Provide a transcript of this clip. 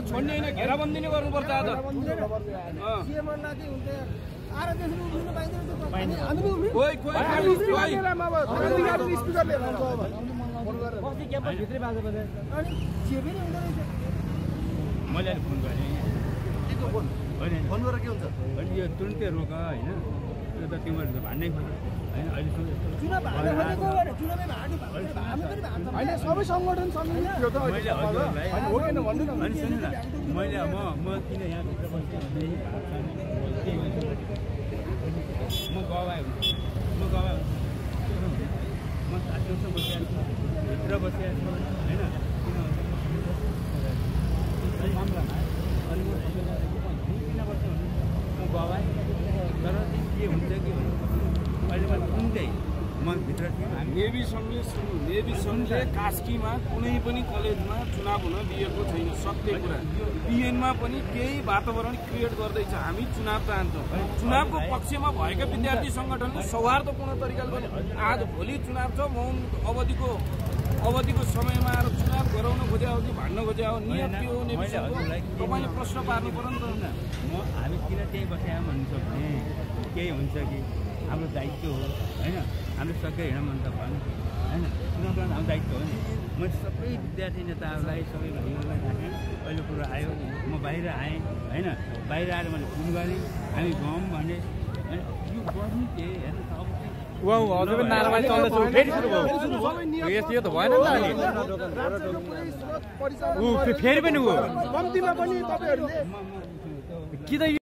छोड्ने होइन घेराबन्दी नै गर्नुपर्छ आज मैले फोन गरेँ फोन गरेर के हुन्छ अनि यो तुरुन्तै रोक होइन यो त तिमीहरू भान्नै पर्छ होइन अहिलेसम्म सबै सङ्गठन मैले म किन यहाँभित्र बसेँ म गवाए हुन्छ म साथीहरूसँग बसिरहेको छु भित्र बसिरहेको छु होइन किन मामलामा अनि म किन बस्छु म गवाएँ तर के हुन्छ कि अहिले मैले सुन्दै म भित्र नेभी सङ्घले कास्कीमा कुनै पनि कलेजमा चुनाव हुन दिएको छैन सत्य कुरा पिएनमा पनि त्यही वातावरण क्रिएट गर्दैछ हामी चुनाव चाहन्छौँ चुनावको पक्षमा भएका विद्यार्थी सङ्गठनले सौहार्दपूर्ण तरिकाले गर्ने आज भोलि चुनाव छ मौन अवधिको समयमा आएर चुनाव गराउन खोजे हो कि भाड्न खोजे हो नियम के हो नेभी सङ्घको तपाईँले प्रश्न पार्नु पर्यो नि त म हामी किन त्यही बसेर भन्छु भने केही हुन्छ कि हाम्रो दायित्व हो होइन हामीले सकेर हिँड मन त भएन होइन चुनाव गर्न हाम्रो दायित्व हो नि मैले सबै विद्यार्थी नेताहरूलाई सबै भाइहरूलाई राखेँ पहिलो कुरो आयो म बाहिर आएँ होइन बाहिर आएर मैले फोन गरेँ हामी गयौँ भने होइन यो गर्नु के हेर्नु त अब हजुर पनि नाराबारी चल्दैछ फेरि सुरु भयो यो त भएन नि त फेरि पनि कम्तीमा पनि तपाईँहरूले कि त